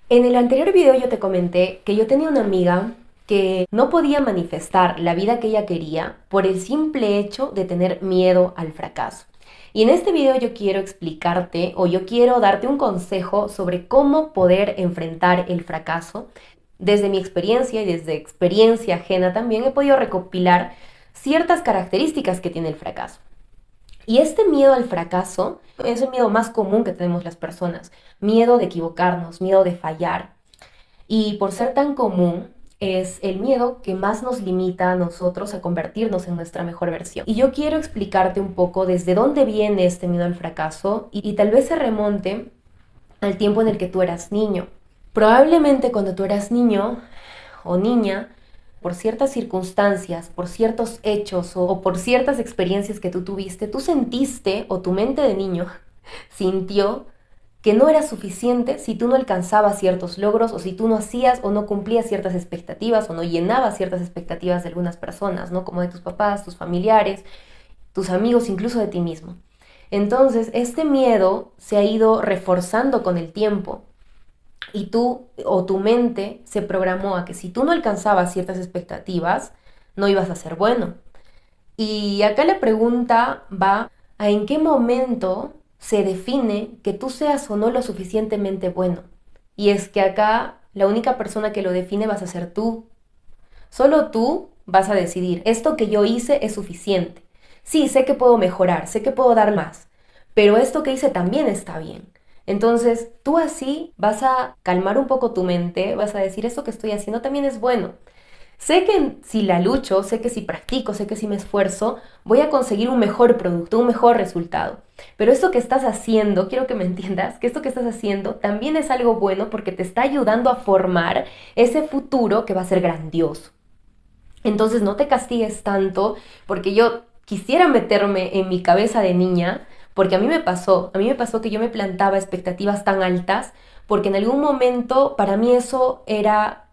En el anterior video yo te comenté que yo tenía una amiga que no podía manifestar la vida que ella quería por el simple hecho de tener miedo al fracaso. Y en este video yo quiero explicarte o yo quiero darte un consejo sobre cómo poder enfrentar el fracaso. Desde mi experiencia y desde experiencia ajena también he podido recopilar ciertas características que tiene el fracaso. Y este miedo al fracaso es el miedo más común que tenemos las personas. Miedo de equivocarnos, miedo de fallar. Y por ser tan común, es el miedo que más nos limita a nosotros a convertirnos en nuestra mejor versión. Y yo quiero explicarte un poco desde dónde viene este miedo al fracaso y tal vez se remonte al tiempo en el que tú eras niño. Probablemente cuando tú eras niño o niña, por ciertas circunstancias, por ciertos hechos o por ciertas experiencias que tú tuviste, tú sentiste o tu mente de niño sintió que no era suficiente si tú no alcanzabas ciertos logros o si tú no hacías o no cumplías ciertas expectativas o no llenabas ciertas expectativas de algunas personas, ¿no? Como de tus papás, tus familiares, tus amigos, incluso de ti mismo. Entonces, este miedo se ha ido reforzando con el tiempo y tú o tu mente se programó a que si tú no alcanzabas ciertas expectativas, no ibas a ser bueno. Y acá la pregunta va a en qué momento se define que tú seas o no lo suficientemente bueno. Y es que acá la única persona que lo define vas a ser tú. Solo tú vas a decidir, esto que yo hice es suficiente. Sí, sé que puedo mejorar, sé que puedo dar más, pero esto que hice también está bien. Entonces, tú así vas a calmar un poco tu mente, vas a decir, esto que estoy haciendo también es bueno. Sé que si la lucho, sé que si practico, sé que si me esfuerzo, voy a conseguir un mejor producto, un mejor resultado. Pero esto que estás haciendo, quiero que me entiendas, que esto que estás haciendo también es algo bueno porque te está ayudando a formar ese futuro que va a ser grandioso. Entonces no te castigues tanto porque yo quisiera meterme en mi cabeza de niña, porque a mí me pasó que yo me plantaba expectativas tan altas porque en algún momento para mí eso era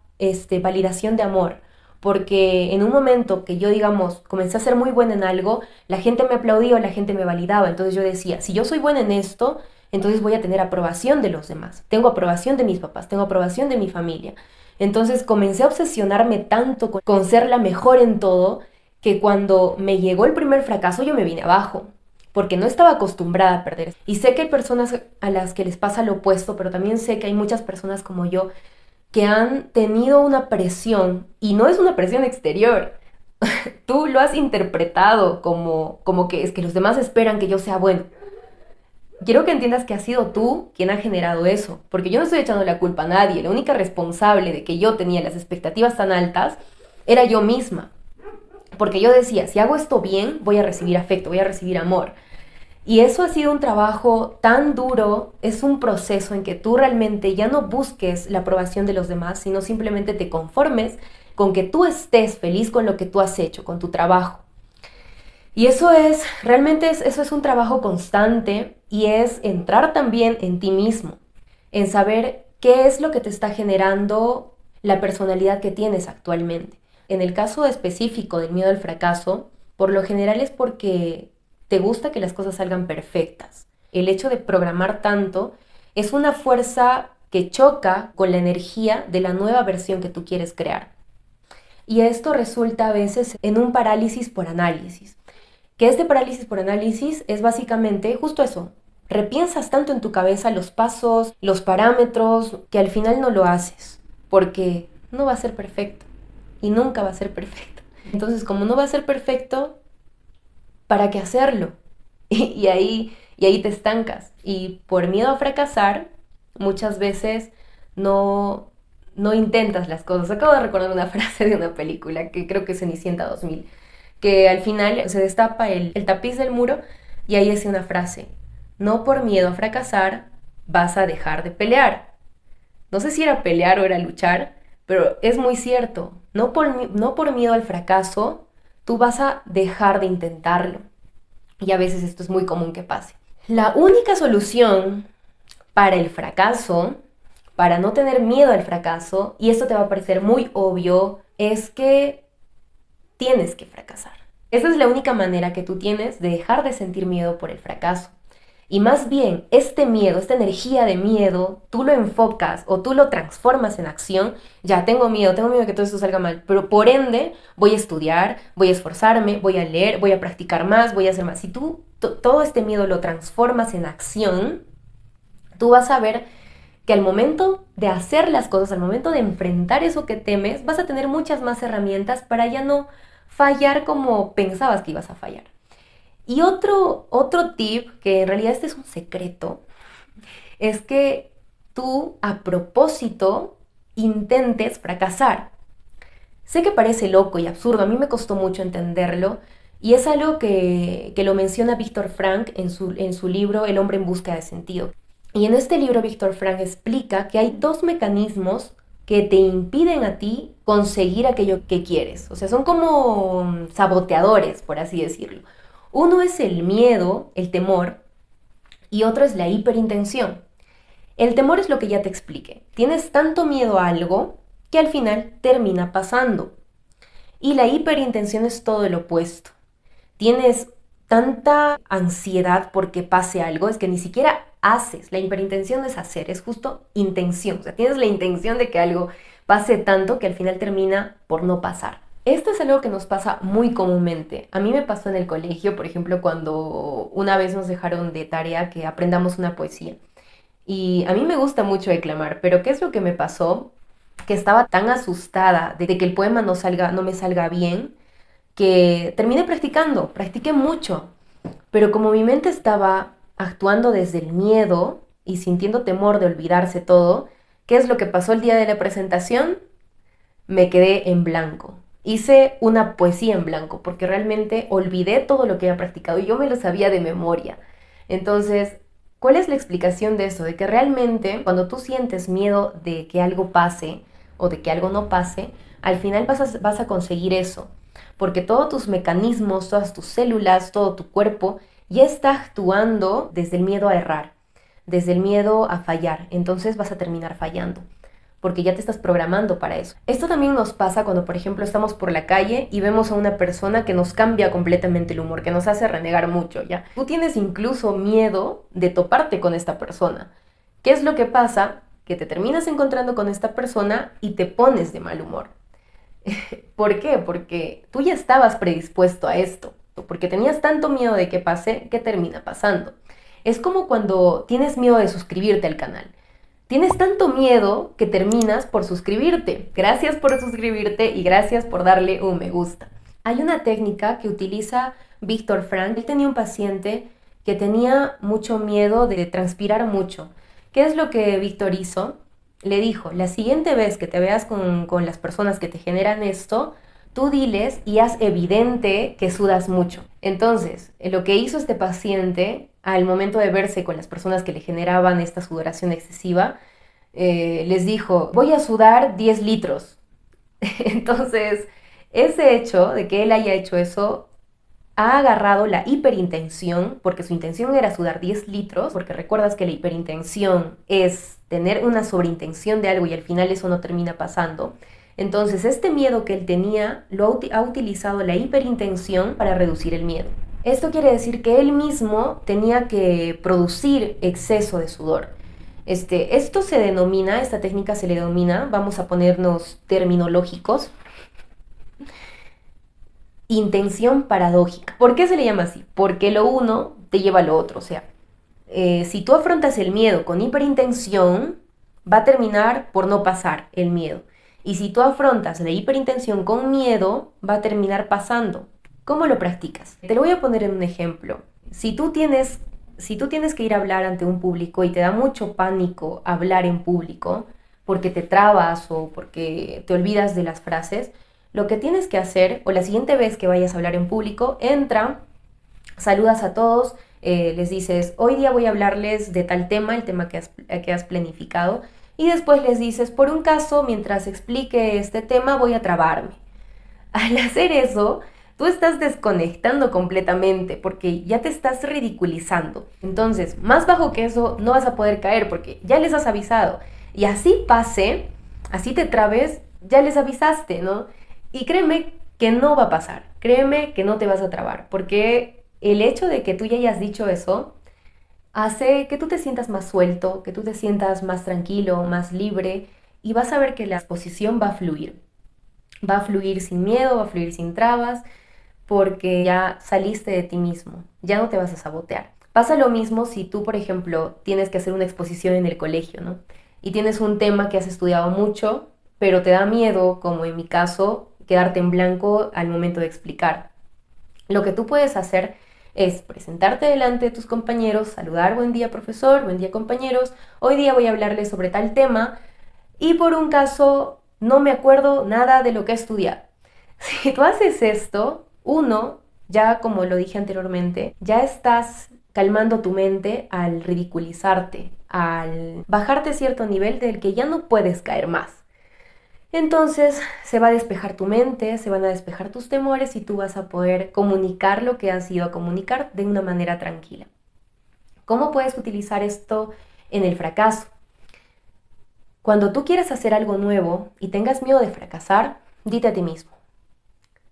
validación de amor, porque en un momento que yo, digamos, comencé a ser muy buena en algo, la gente me aplaudía o la gente me validaba, entonces yo decía, si yo soy buena en esto, entonces voy a tener aprobación de los demás, tengo aprobación de mis papás, tengo aprobación de mi familia. Entonces comencé a obsesionarme tanto con ser la mejor en todo que cuando me llegó el primer fracaso yo me vine abajo, porque no estaba acostumbrada a perder. Y sé que hay personas a las que les pasa lo opuesto, pero también sé que hay muchas personas como yo que han tenido una presión y no es una presión exterior. Tú lo has interpretado como que es que los demás esperan que yo sea bueno. Quiero que entiendas que has sido tú quien ha generado eso, porque yo no estoy echando la culpa a nadie, la única responsable de que yo tenía las expectativas tan altas era yo misma, porque yo decía, si hago esto bien, voy a recibir afecto, voy a recibir amor. Y eso ha sido un trabajo tan duro, es un proceso en que tú realmente ya no busques la aprobación de los demás, sino simplemente te conformes con que tú estés feliz con lo que tú has hecho, con tu trabajo. Y eso es un trabajo constante y es entrar también en ti mismo, en saber qué es lo que te está generando la personalidad que tienes actualmente. En el caso específico del miedo al fracaso, por lo general es porque te gusta que las cosas salgan perfectas. El hecho de programar tanto es una fuerza que choca con la energía de la nueva versión que tú quieres crear. Y esto resulta a veces en un parálisis por análisis. Que este parálisis por análisis es básicamente justo eso. Repiensas tanto en tu cabeza los pasos, los parámetros, que al final no lo haces, porque no va a ser perfecto y nunca va a ser perfecto. Entonces, como no va a ser perfecto, ¿para qué hacerlo? Y ahí te estancas. Y por miedo a fracasar, muchas veces no, no intentas las cosas. Acabo de recordar una frase de una película que creo que es Cenicienta 2000 que al final se destapa el tapiz del muro y ahí dice una frase, no por miedo a fracasar vas a dejar de pelear. No sé si era pelear o era luchar, pero es muy cierto, no por miedo al fracaso tú vas a dejar de intentarlo. Y a veces esto es muy común que pase. La única solución para el fracaso, para no tener miedo al fracaso, y esto te va a parecer muy obvio, es que tienes que fracasar. Esa es la única manera que tú tienes de dejar de sentir miedo por el fracaso. Y más bien, este miedo, esta energía de miedo, tú lo enfocas o tú lo transformas en acción. Ya, tengo miedo de que todo esto salga mal, pero por ende voy a estudiar, voy a esforzarme, voy a leer, voy a practicar más, voy a hacer más. Si tú todo este miedo lo transformas en acción, tú vas a ver que al momento de hacer las cosas, al momento de enfrentar eso que temes, vas a tener muchas más herramientas para ya no fallar como pensabas que ibas a fallar. Y otro tip, que en realidad este es un secreto, es que tú a propósito intentes fracasar. Sé que parece loco y absurdo, a mí me costó mucho entenderlo, y es algo que lo menciona Víctor Frank en su libro El hombre en busca de sentido. Y en este libro Víctor Frank explica que hay dos mecanismos que te impiden a ti conseguir aquello que quieres. O sea, son como saboteadores, por así decirlo. Uno es el miedo, el temor, y otro es la hiperintención. El temor es lo que ya te expliqué. Tienes tanto miedo a algo que al final termina pasando. Y la hiperintención es todo lo opuesto. Tienes tanta ansiedad porque pase algo, es que ni siquiera haces. La hiperintención no es hacer, es justo intención. O sea, tienes la intención de que algo pase tanto que al final termina por no pasar. Esto es algo que nos pasa muy comúnmente. A mí me pasó en el colegio, por ejemplo, cuando una vez nos dejaron de tarea que aprendamos una poesía. Y a mí me gusta mucho declamar, pero ¿qué es lo que me pasó? Que estaba tan asustada de que el poema no me salga bien, que terminé practicando, practiqué mucho, pero como mi mente estaba actuando desde el miedo y sintiendo temor de olvidarse todo, ¿qué es lo que pasó el día de la presentación? Me quedé en blanco. Hice una poesía en blanco porque realmente olvidé todo lo que había practicado y yo me lo sabía de memoria. Entonces, ¿cuál es la explicación de eso? De que realmente cuando tú sientes miedo de que algo pase o de que algo no pase, al final vas a conseguir eso. Porque todos tus mecanismos, todas tus células, todo tu cuerpo ya está actuando desde el miedo a errar, desde el miedo a fallar. Entonces vas a terminar fallando porque ya te estás programando para eso. Esto también nos pasa cuando, por ejemplo, estamos por la calle y vemos a una persona que nos cambia completamente el humor, que nos hace renegar mucho, ¿ya? Tú tienes incluso miedo de toparte con esta persona. ¿Qué es lo que pasa? Que te terminas encontrando con esta persona y te pones de mal humor. ¿Por qué? Porque tú ya estabas predispuesto a esto, porque tenías tanto miedo de que pase, que termina pasando. Es como cuando tienes miedo de suscribirte al canal. Tienes tanto miedo que terminas por suscribirte. Gracias por suscribirte y gracias por darle un me gusta. Hay una técnica que utiliza Víctor Frank. Él tenía un paciente que tenía mucho miedo de transpirar mucho. ¿Qué es lo que Víctor hizo? Le dijo, la siguiente vez que te veas con las personas que te generan esto, tú diles y haz evidente que sudas mucho. Entonces, lo que hizo este paciente al momento de verse con las personas que le generaban esta sudoración excesiva, les dijo, voy a sudar 10 litros. Entonces, ese hecho de que él haya hecho eso ha agarrado la hiperintención, porque su intención era sudar 10 litros, porque recuerdas que la hiperintención es tener una sobreintención de algo y al final eso no termina pasando. Entonces, este miedo que él tenía lo ha utilizado la hiperintención para reducir el miedo. Esto quiere decir que él mismo tenía que producir exceso de sudor. Esta técnica se le denomina, vamos a ponernos terminológicos, intención paradójica. ¿Por qué se le llama así? Porque lo uno te lleva a lo otro. O sea, si tú afrontas el miedo con hiperintención, va a terminar por no pasar el miedo. Y si tú afrontas la hiperintención con miedo, va a terminar pasando. ¿Cómo lo practicas? Te lo voy a poner en un ejemplo. Si tú tienes que ir a hablar ante un público y te da mucho pánico hablar en público, porque te trabas o porque te olvidas de las frases, lo que tienes que hacer, o la siguiente vez que vayas a hablar en público, entra, saludas a todos, les dices, hoy día voy a hablarles de tal tema, el tema que has planificado, y después les dices, por un caso, mientras explique este tema, voy a trabarme. Al hacer eso, tú estás desconectando completamente porque ya te estás ridiculizando. Entonces, más bajo que eso no vas a poder caer porque ya les has avisado. Y así pase, así te trabes, ya les avisaste, ¿no? Y créeme que no va a pasar, créeme que no te vas a trabar, porque el hecho de que tú ya hayas dicho eso hace que tú te sientas más suelto, que tú te sientas más tranquilo, más libre y vas a ver que la exposición va a fluir. Va a fluir sin miedo, va a fluir sin trabas, porque ya saliste de ti mismo, ya no te vas a sabotear. Pasa lo mismo si tú, por ejemplo, tienes que hacer una exposición en el colegio, ¿no? Y tienes un tema que has estudiado mucho, pero te da miedo, como en mi caso, quedarte en blanco al momento de explicar. Lo que tú puedes hacer es presentarte delante de tus compañeros, saludar, buen día profesor, buen día compañeros, hoy día voy a hablarles sobre tal tema y por un caso no me acuerdo nada de lo que he estudiado. Si tú haces esto, uno, ya como lo dije anteriormente, ya estás calmando tu mente al ridiculizarte, al bajarte cierto nivel del que ya no puedes caer más. Entonces se va a despejar tu mente, se van a despejar tus temores y tú vas a poder comunicar lo que has ido a comunicar de una manera tranquila. ¿Cómo puedes utilizar esto en el fracaso? Cuando tú quieras hacer algo nuevo y tengas miedo de fracasar, dite a ti mismo,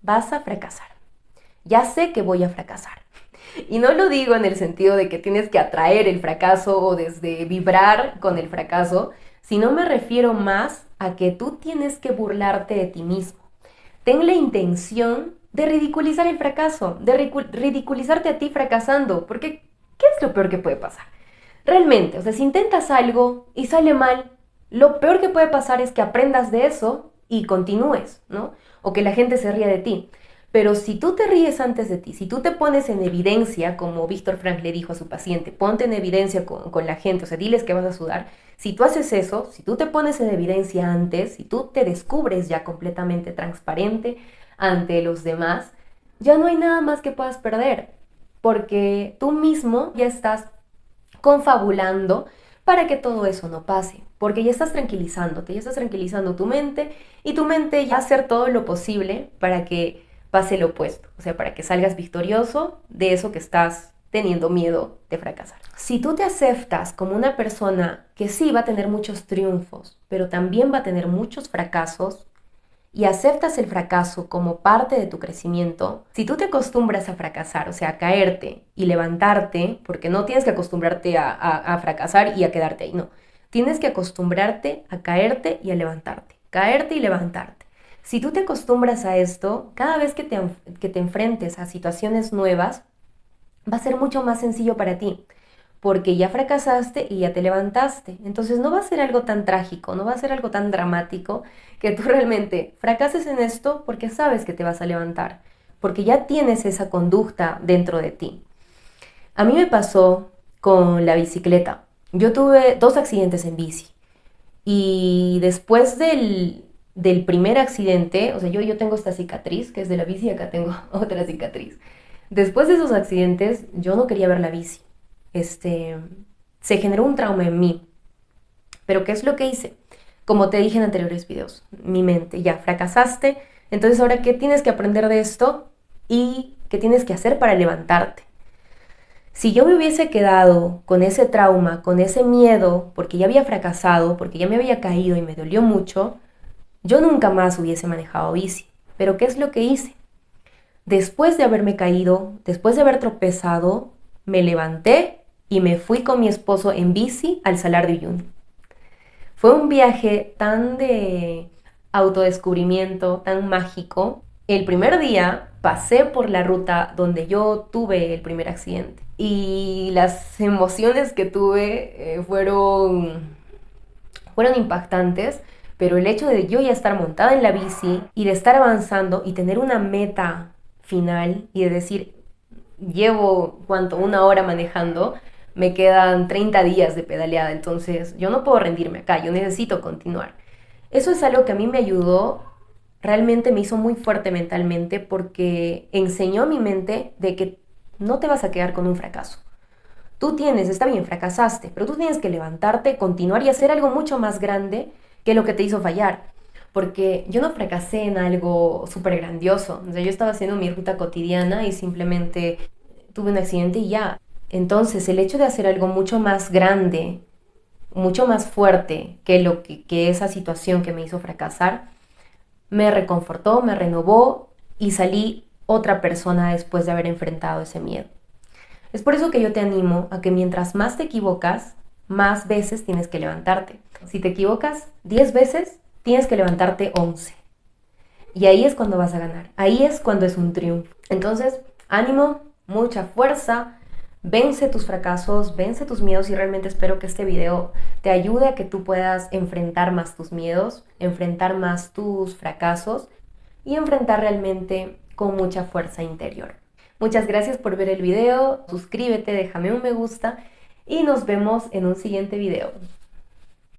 vas a fracasar. Ya sé que voy a fracasar. Y no lo digo en el sentido de que tienes que atraer el fracaso o desde vibrar con el fracaso, sino me refiero más a que tú tienes que burlarte de ti mismo. Ten la intención de ridiculizar el fracaso, de ridiculizarte a ti fracasando, porque ¿qué es lo peor que puede pasar? Realmente, o sea, si intentas algo y sale mal, lo peor que puede pasar es que aprendas de eso y continúes, ¿no? O que la gente se ría de ti. Pero si tú te ríes antes de ti, si tú te pones en evidencia, como Víctor Frank le dijo a su paciente, ponte en evidencia con la gente, o sea, diles que vas a sudar, si tú haces eso, si tú te pones en evidencia antes, si tú te descubres ya completamente transparente ante los demás, ya no hay nada más que puedas perder, porque tú mismo ya estás confabulando para que todo eso no pase, porque ya estás tranquilizándote, ya estás tranquilizando tu mente y tu mente ya va a hacer todo lo posible para que pase lo opuesto, o sea, para que salgas victorioso de eso que estás teniendo miedo de fracasar. Si tú te aceptas como una persona que sí va a tener muchos triunfos, pero también va a tener muchos fracasos, y aceptas el fracaso como parte de tu crecimiento, si tú te acostumbras a fracasar, o sea, a caerte y levantarte, porque no tienes que acostumbrarte a fracasar y a quedarte ahí, no. Tienes que acostumbrarte a caerte y a levantarte, caerte y levantarte. Si tú te acostumbras a esto, cada vez que te enfrentes a situaciones nuevas, va a ser mucho más sencillo para ti, porque ya fracasaste y ya te levantaste. Entonces no va a ser algo tan trágico, no va a ser algo tan dramático que tú realmente fracases en esto porque sabes que te vas a levantar, porque ya tienes esa conducta dentro de ti. A mí me pasó con la bicicleta. Yo tuve 2 accidentes en bici y después del primer accidente, o sea, yo tengo esta cicatriz que es de la bici y acá tengo otra cicatriz. Después de esos accidentes, yo no quería ver la bici. Se generó un trauma en mí. Pero ¿qué es lo que hice? Como te dije en anteriores videos, mi mente, ya fracasaste, entonces ahora ¿qué tienes que aprender de esto? ¿Y qué tienes que hacer para levantarte? Si yo me hubiese quedado con ese trauma, con ese miedo, porque ya había fracasado, porque ya me había caído y me dolió mucho, yo nunca más hubiese manejado bici. Pero ¿qué es lo que hice? Después de haberme caído, después de haber tropezado, me levanté y me fui con mi esposo en bici al Salar de Uyuni. Fue un viaje tan de autodescubrimiento, tan mágico. El primer día pasé por la ruta donde yo tuve el primer accidente y las emociones que tuve fueron impactantes, pero el hecho de yo ya estar montada en la bici y de estar avanzando y tener una meta final y de decir, llevo, ¿cuánto? 1 hora manejando, me quedan 30 días de pedaleada, entonces yo no puedo rendirme acá, yo necesito continuar. Eso es algo que a mí me ayudó, realmente me hizo muy fuerte mentalmente porque enseñó a mi mente de que no te vas a quedar con un fracaso. Tú tienes, está bien, fracasaste, pero tú tienes que levantarte, continuar y hacer algo mucho más grande que lo que te hizo fallar. Porque yo no fracasé en algo súper grandioso. O sea, yo estaba haciendo mi ruta cotidiana y simplemente tuve un accidente y ya. Entonces, el hecho de hacer algo mucho más grande, mucho más fuerte que esa situación que me hizo fracasar, me reconfortó, me renovó y salí otra persona después de haber enfrentado ese miedo. Es por eso que yo te animo a que mientras más te equivocas, más veces tienes que levantarte. Si te equivocas 10 veces, tienes que levantarte 11. Y ahí es cuando vas a ganar. Ahí es cuando es un triunfo. Entonces, ánimo, mucha fuerza, vence tus fracasos, vence tus miedos y realmente espero que este video te ayude a que tú puedas enfrentar más tus miedos, enfrentar más tus fracasos y enfrentar realmente con mucha fuerza interior. Muchas gracias por ver el video, suscríbete, déjame un me gusta y nos vemos en un siguiente video.